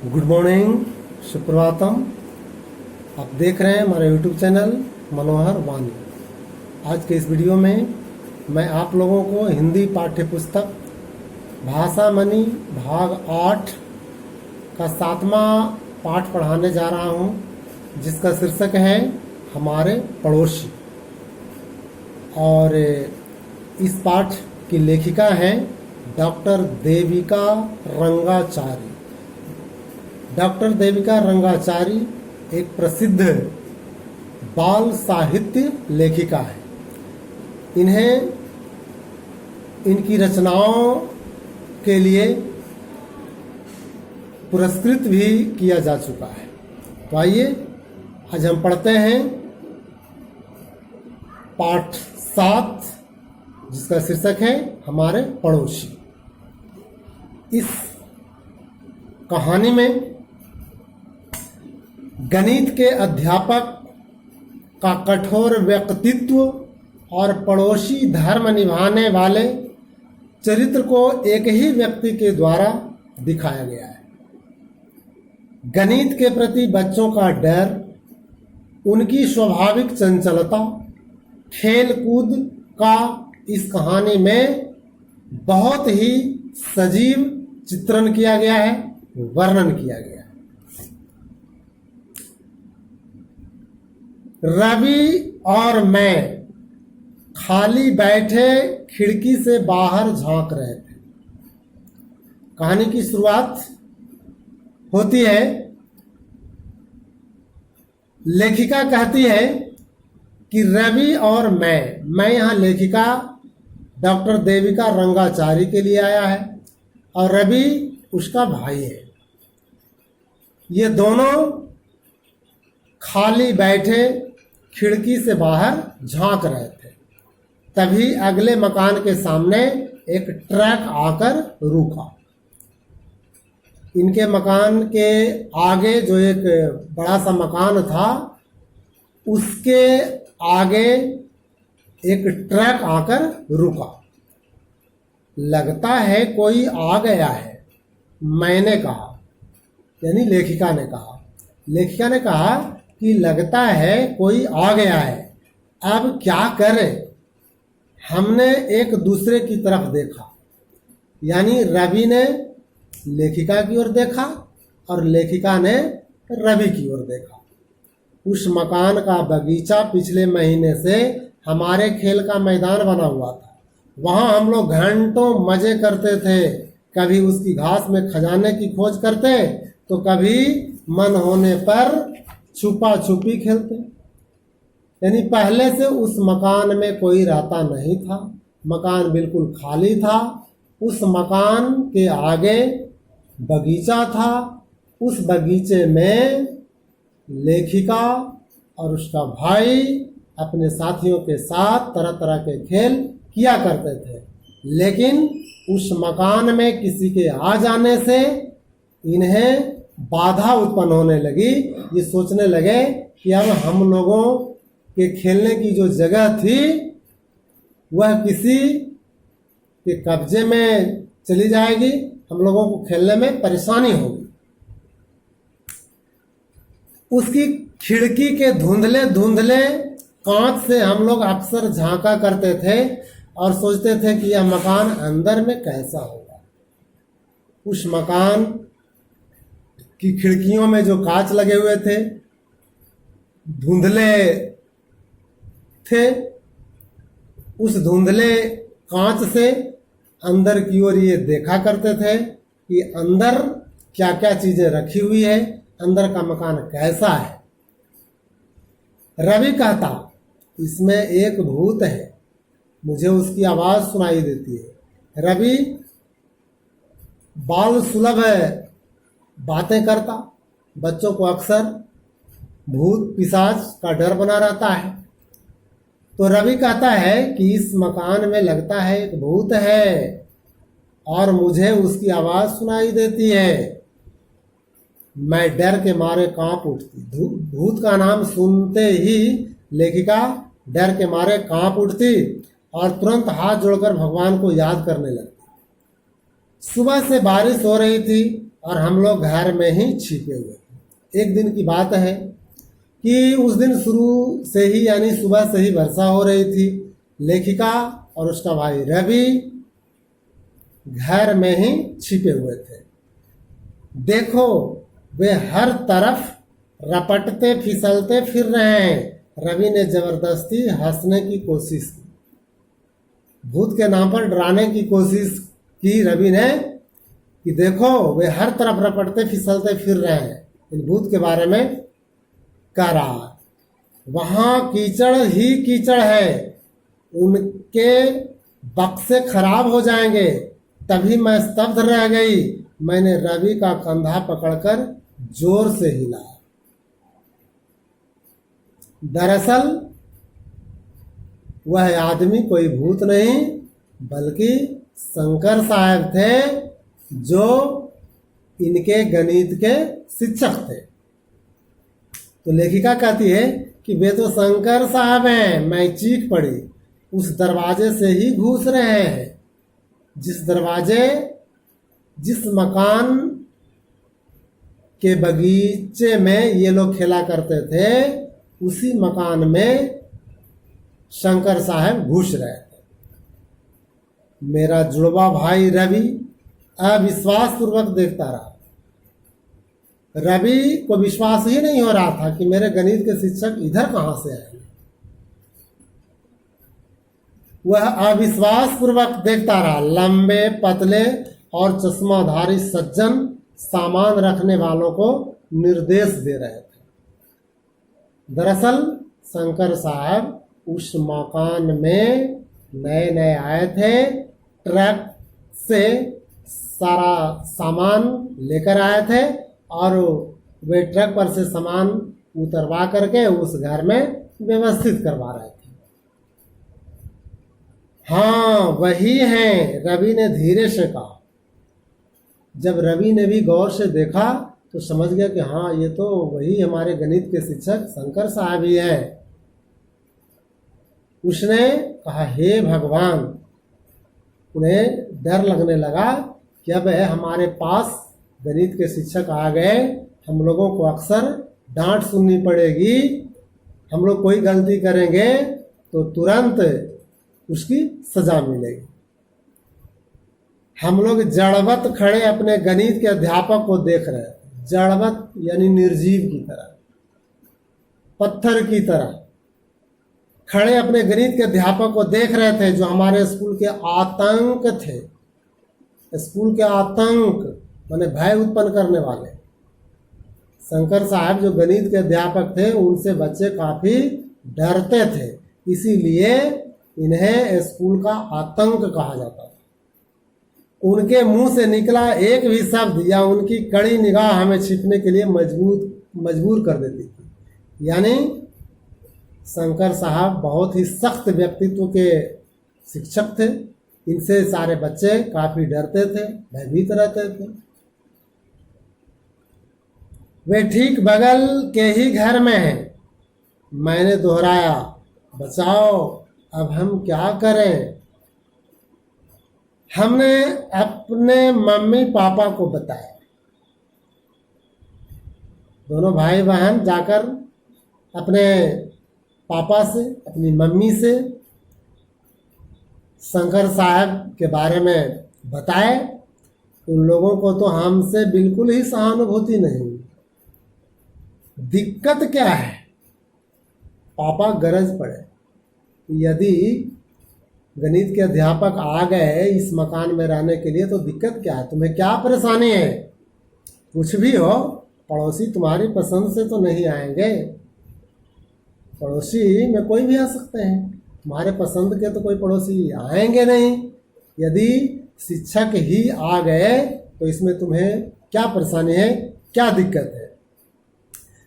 Good morning, Suprabhatam. आप देख रहे हैं हमारा यूट्यूब चैनल मनोहर वाणी। आज के इस वीडियो में मैं आप लोगों को हिंदी पाठ्य पुस्तक भाषा मनी भाग 8 का 7वां पाठ पढ़ाने जा रहा हूं, जिसका शीर्षक है हमारे पड़ोसी। और इस पाठ की लेखिका हैं डॉक्टर देविका रंगाचारी। डॉक्टर देविका रंगाचारी एक प्रसिद्ध बाल साहित्य लेखिका है। इन्हें इनकी रचनाओं के लिए पुरस्कृत भी किया जा चुका है। तो आइए आज हम पढ़ते हैं पाठ 7, जिसका शीर्षक है हमारे पड़ोसी। इस कहानी में गणित के अध्यापक का कठोर व्यक्तित्व और पड़ोसी धर्म निभाने वाले चरित्र को एक ही व्यक्ति के द्वारा दिखाया गया है। गणित के प्रति बच्चों का डर, उनकी स्वाभाविक चंचलता, खेल कूद का इस कहानी में बहुत ही सजीव चित्रण किया गया है, वर्णन किया गया है। रवि और मैं खाली बैठे खिड़की से बाहर झांक रहे थे। कहानी की शुरुआत होती है, लेखिका कहती है कि रवि और मैं यहाँ लेखिका डॉक्टर देविका रंगाचारी के लिए आया है और रवि उसका भाई है। ये दोनों खाली बैठे खिड़की से बाहर झांक रहे थे। तभी अगले मकान के सामने एक ट्रक आकर रुका। इनके मकान के आगे जो एक बड़ा सा मकान था, उसके आगे एक ट्रक आकर रुका। लगता है कोई आ गया है, मैंने कहा, यानी लेखिका ने कहा। लेखिका ने कहा कि लगता है कोई आ गया है, अब क्या करें। हमने एक दूसरे की तरफ देखा, यानी रवि ने लेखिका की ओर देखा और लेखिका ने रवि की ओर देखा। उस मकान का बगीचा पिछले महीने से हमारे खेल का मैदान बना हुआ था। वहां हम लोग घंटों मजे करते थे। कभी उसकी घास में खजाने की खोज करते, तो कभी मन होने पर छुपा छुपी खेलते। यानी पहले से उस मकान में कोई रहता नहीं था, मकान बिल्कुल खाली था। उस मकान के आगे बगीचा था। उस बगीचे में लेखिका और उसका भाई अपने साथियों के साथ तरह तरह के खेल किया करते थे। लेकिन उस मकान में किसी के आ जाने से इन्हें बाधा उत्पन्न होने लगी। ये सोचने लगे कि अब हम लोगों के खेलने की जो जगह थी वह किसी के कब्जे में चली जाएगी, हम लोगों को खेलने में परेशानी होगी। उसकी खिड़की के धुंधले धुंधले कांच से हम लोग अक्सर झांका करते थे और सोचते थे कि यह मकान अंदर में कैसा होगा। उस मकान की खिड़कियों में जो कांच लगे हुए थे धुंधले थे। उस धुंधले कांच से अंदर की ओर ये देखा करते थे कि अंदर क्या क्या चीजें रखी हुई है, अंदर का मकान कैसा है। रवि कहता, इसमें एक भूत है, मुझे उसकी आवाज सुनाई देती है। रवि बाल सुलभ बातें करता। बच्चों को अक्सर भूत पिशाच का डर बना रहता है। तो रवि कहता है कि इस मकान में लगता है एक भूत है और मुझे उसकी आवाज सुनाई देती है। मैं डर के मारे कांप उठती। भूत का नाम सुनते ही लेखिका डर के मारे कांप उठती और तुरंत हाथ जोड़कर भगवान को याद करने लगती। सुबह से बारिश हो रही थी और हम लोग घर में ही छिपे हुए थे। एक दिन की बात है कि उस दिन शुरू से ही यानी सुबह से ही वर्षा हो रही थी। लेखिका और उसका भाई रवि घर में ही छिपे हुए थे। देखो वे हर तरफ रपटते फिसलते फिर रहे हैं। रवि ने जबरदस्ती हंसने की कोशिश की, भूत के नाम पर डराने की कोशिश की रवि ने कि देखो वे हर तरफ रपटते फिसलते फिर रहे हैं। इन भूत के बारे में कह रहा है। वहां कीचड़ ही कीचड़ है, उनके बक्से खराब हो जाएंगे। तभी मैं स्तब्ध रह गई। मैंने रवि का कंधा पकड़कर जोर से हिलाया। दरअसल वह आदमी कोई भूत नहीं बल्कि शंकर साहब थे, जो इनके गणित के शिक्षक थे। तो लेखिका कहती है कि वे तो शंकर साहब हैं। मैं चीख पड़ी। उस दरवाजे से ही घुस रहे हैं जिस मकान के बगीचे में ये लोग खेला करते थे, उसी मकान में शंकर साहब घुस रहे थे। मेरा जुड़वा भाई रवि अविश्वास पूर्वक देखता रहा। रवि को विश्वास ही नहीं हो रहा था कि मेरे गणित के शिक्षक इधर कहां से आए। वह अविश्वास पूर्वक देखता रहा। लंबे पतले और चश्माधारी सज्जन सामान रखने वालों को निर्देश दे रहे थे। दरअसल शंकर साहब उस मकान में नए नए आए थे। ट्रक से सारा सामान लेकर आए थे और वे ट्रक पर से सामान उतरवा करके उस घर में व्यवस्थित करवा रहे थे। हाँ वही हैं, रवि ने धीरे से कहा। जब रवि ने भी गौर से देखा तो समझ गया कि हाँ ये तो वही हमारे गणित के शिक्षक शंकर साहब ही हैं। उसने कहा हे भगवान। उन्हें डर लगने लगा कि अब हमारे पास गणित के शिक्षक आ गए, हम लोगों को अक्सर डांट सुननी पड़ेगी। हम लोग कोई गलती करेंगे तो तुरंत उसकी सजा मिलेगी। हम लोग जड़वत खड़े अपने गणित के अध्यापक को देख रहे हैं। जड़वत यानी निर्जीव की तरह, पत्थर की तरह खड़े अपने गणित के अध्यापक को देख रहे थे, जो हमारे स्कूल के आतंक थे। स्कूल के आतंक माने भय उत्पन्न करने वाले। शंकर साहब जो गणित के अध्यापक थे, उनसे बच्चे काफी डरते थे, इसीलिए इन्हें स्कूल का आतंक कहा जाता था। उनके मुंह से निकला एक भी शब्द या उनकी कड़ी निगाह हमें छिपने के लिए मजबूर कर देती थी। यानी शंकर साहब बहुत ही सख्त व्यक्तित्व के शिक्षक थे। इनसे सारे बच्चे काफी डरते थे, भयभीत रहते थे। वे ठीक बगल के ही घर में हैं। मैंने दोहराया, बचाओ, अब हम क्या करें। हमने अपने मम्मी पापा को बताया। दोनों भाई बहन जाकर अपने पापा से, अपनी मम्मी से शंकर साहब के बारे में बताए। उन लोगों को तो हमसे बिल्कुल ही सहानुभूति नहीं। दिक्कत क्या है? पापा गरज पड़े, यदि गणित के अध्यापक आ गए इस मकान में रहने के लिए तो दिक्कत क्या है? तुम्हें क्या परेशानी है? कुछ भी हो, पड़ोसी तुम्हारी पसंद से तो नहीं आएंगे। पड़ोसी में कोई भी आ सकते हैं, तुम्हारे पसंद के तो कोई पड़ोसी आएंगे नहीं। यदि शिक्षक ही आ गए तो इसमें तुम्हें क्या परेशानी है, क्या दिक्कत है?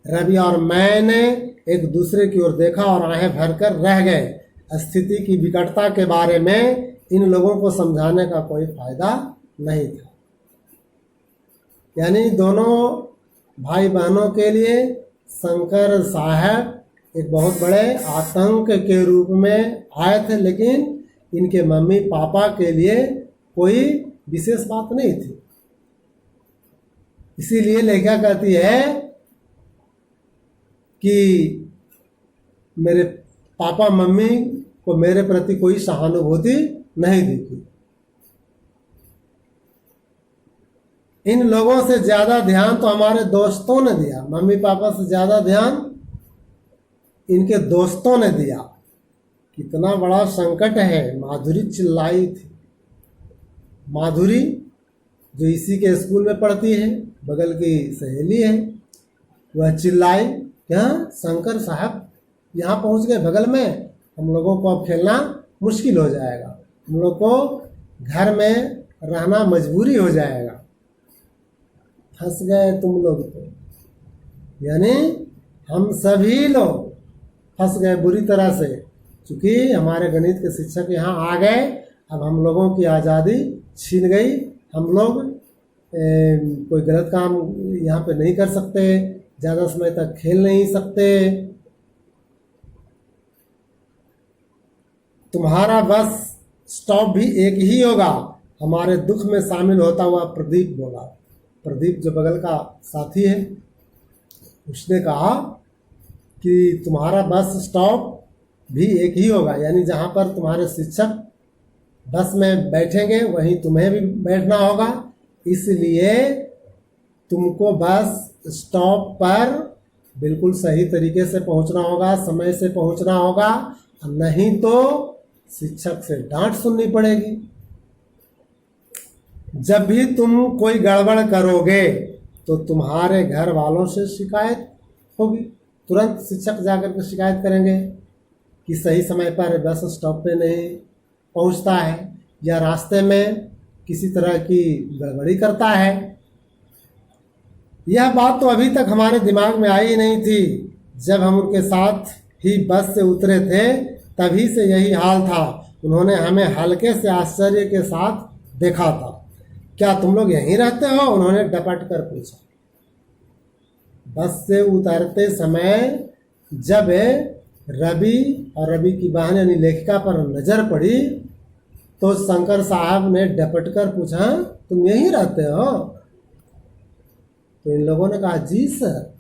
रवि और मैंने एक दूसरे की ओर देखा और आंखें भरकर रह गए। स्थिति की विकटता के बारे में इन लोगों को समझाने का कोई फायदा नहीं था। यानी दोनों भाई बहनों के लिए शंकर साहब एक बहुत बड़े आतंक के रूप में आए थे, लेकिन इनके मम्मी पापा के लिए कोई विशेष बात नहीं थी। इसीलिए लेखिका कहती है कि मेरे पापा मम्मी को मेरे प्रति कोई सहानुभूति नहीं दिखी। इन लोगों से ज्यादा ध्यान तो हमारे दोस्तों ने दिया, मम्मी पापा से ज्यादा ध्यान इनके दोस्तों ने दिया। कितना बड़ा संकट है। माधुरी चिल्लाई थी। माधुरी जो इसी के स्कूल में पढ़ती है, बगल की सहेली है, वह चिल्लाई, क्या शंकर साहब यहाँ पहुँच गए बगल में, हम लोगों को अब खेलना मुश्किल हो जाएगा, हम लोग को घर में रहना मजबूरी हो जाएगा। फंस गए तुम लोग तो, यानी हम सभी लोग फंस गए बुरी तरह से, क्योंकि हमारे गणित के शिक्षक यहाँ आ गए। अब हम लोगों की आज़ादी छीन गई। हम लोग कोई गलत काम यहाँ पे नहीं कर सकते, ज़्यादा समय तक खेल नहीं सकते। तुम्हारा बस स्टॉप भी एक ही होगा, हमारे दुख में शामिल होता हुआ प्रदीप बोला। प्रदीप जो बगल का साथी है, उसने कहा कि तुम्हारा बस स्टॉप भी एक ही होगा, यानी जहाँ पर तुम्हारे शिक्षक बस में बैठेंगे वहीं तुम्हें भी बैठना होगा। इसलिए तुमको बस स्टॉप पर बिल्कुल सही तरीके से पहुँचना होगा, समय से पहुँचना होगा, नहीं तो शिक्षक से डांट सुननी पड़ेगी। जब भी तुम कोई गड़बड़ करोगे तो तुम्हारे घर वालों से शिकायत होगी। तुरंत शिक्षक जाकर के शिकायत करेंगे कि सही समय पर बस स्टॉप पे नहीं पहुंचता है, या रास्ते में किसी तरह की गड़बड़ी करता है। यह बात तो अभी तक हमारे दिमाग में आई नहीं थी। जब हम उनके साथ ही बस से उतरे थे तभी से यही हाल था। उन्होंने हमें हल्के से आश्चर्य के साथ देखा था। क्या तुम लोग यहीं रहते हो? उन्होंने डपट कर पूछा। बस से उतरते समय जब रवि और रवि की बहन यानी लेखिका पर नजर पड़ी तो शंकर साहब ने डपट कर पूछा, तुम यहीं रहते हो? तो इन लोगों ने कहा, जी सर,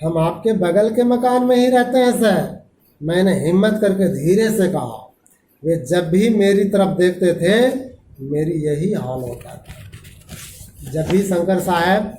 हम आपके बगल के मकान में ही रहते हैं सर। मैंने हिम्मत करके धीरे से कहा। वे जब भी मेरी तरफ देखते थे मेरी यही हाल होता था। जब भी शंकर साहब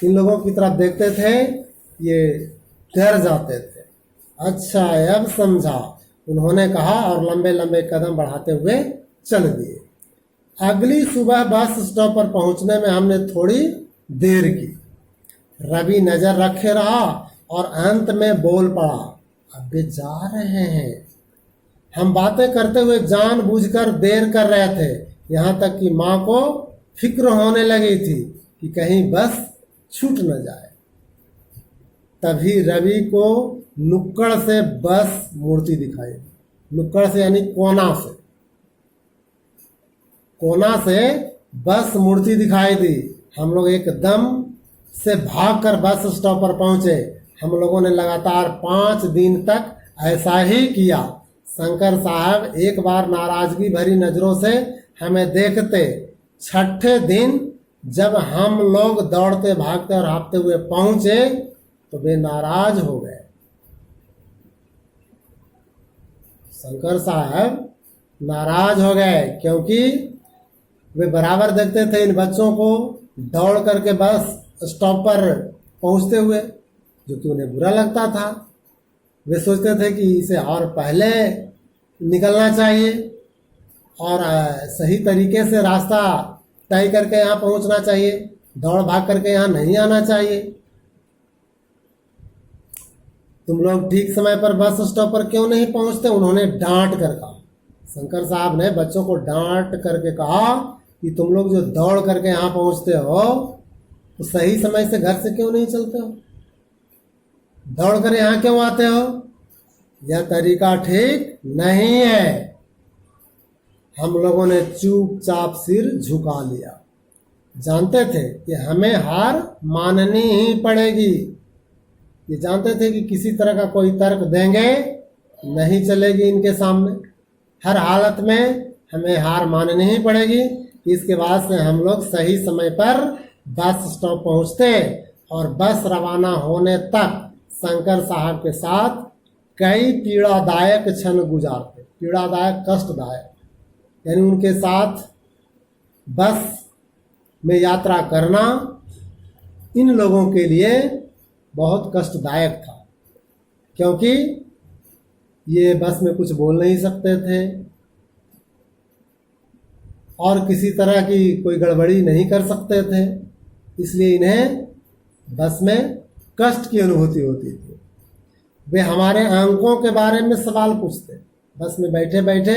इन लोगों की तरफ देखते थे ये डर जाते थे। अच्छा, अब समझा, उन्होंने कहा और लंबे लंबे कदम बढ़ाते हुए चल दिए। अगली सुबह बस स्टॉप पर पहुंचने में हमने थोड़ी देर की। रवि नजर रखे रहा और अंत में बोल पड़ा, अब वे जा रहे हैं। हम बातें करते हुए जानबूझकर देर कर रहे थे, यहाँ तक कि माँ को फिक्र होने लगी थी कि कहीं बस छूट न जाए। तभी रवि को नुक्कड़ से बस मूर्ति दिखाई दी। नुक्कड़ से यानी कोना से, कोना से बस मूर्ति दिखाई दी। हम लोग एकदम से भागकर बस स्टॉप पर पहुंचे। हम लोगों ने लगातार 5 दिन तक ऐसा ही किया। शंकर साहब एक बार नाराजगी भरी नजरों से हमें देखते। छठे दिन जब हम लोग दौड़ते भागते और हाँफते हुए पहुंचे तो वे नाराज हो गए। शंकर साहब नाराज हो गए क्योंकि वे बराबर देखते थे इन बच्चों को दौड़ करके बस स्टॉप पर पहुंचते हुए, जो कि उन्हें बुरा लगता था। वे सोचते थे कि इसे और पहले निकलना चाहिए और सही तरीके से रास्ता तय करके यहाँ पहुंचना चाहिए, दौड़ भाग करके यहाँ नहीं आना चाहिए। तुम लोग ठीक समय पर बस स्टॉप पर क्यों नहीं पहुंचते? उन्होंने डांट कर कहा। शंकर साहब ने बच्चों को डांट करके कहा कि तुम लोग जो दौड़ करके यहाँ पहुंचते हो तो सही समय से घर से क्यों नहीं चलते हो? दौड़ कर यहाँ क्यों आते हो? यह तरीका ठीक नहीं है। हम लोगों ने चुपचाप सिर झुका लिया। जानते थे कि हमें हार माननी ही पड़ेगी। ये जानते थे कि किसी तरह का कोई तर्क देंगे नहीं चलेगी इनके सामने। हर हालत में हमें हार माननी ही पड़ेगी। इसके बाद से हम लोग सही समय पर बस स्टॉप पहुंचते और बस रवाना होने तक शंकर साहब के साथ कई पीड़ादायक क्षण गुजारते। पीड़ादायक, कष्टदायक, यानी उनके साथ बस में यात्रा करना इन लोगों के लिए बहुत कष्टदायक था, क्योंकि ये बस में कुछ बोल नहीं सकते थे और किसी तरह की कोई गड़बड़ी नहीं कर सकते थे, इसलिए इन्हें बस में कष्ट की अनुभूति होती थी। वे हमारे अंकों के बारे में सवाल पूछते, बस में बैठे बैठे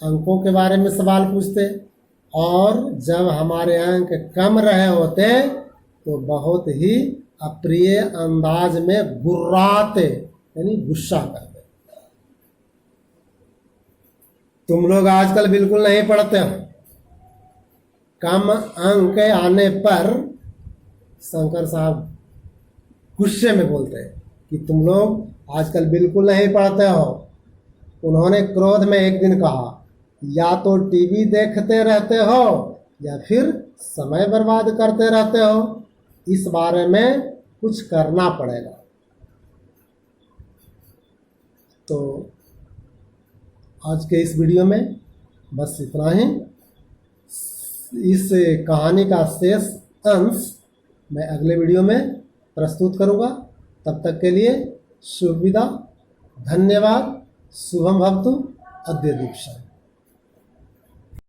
अंकों के बारे में सवाल पूछते, और जब हमारे अंक कम रहे होते तो बहुत ही अप्रिय अंदाज में गुर्राते, यानी गुस्सा करते। तुम लोग आजकल बिल्कुल नहीं पढ़ते हो। कम अंक आने पर शंकर साहब गुस्से में बोलते हैं कि तुम लोग आजकल बिल्कुल नहीं पढ़ते हो। उन्होंने क्रोध में एक दिन कहा, या तो टीवी देखते रहते हो या फिर समय बर्बाद करते रहते हो, इस बारे में कुछ करना पड़ेगा। तो आज के इस वीडियो में बस इतना ही। इस कहानी का शेष अंश मैं अगले वीडियो में प्रस्तुत करूँगा। तब तक के लिए शुभ विदा, धन्यवाद। शुभम भवतु। अद्य दीक्षा।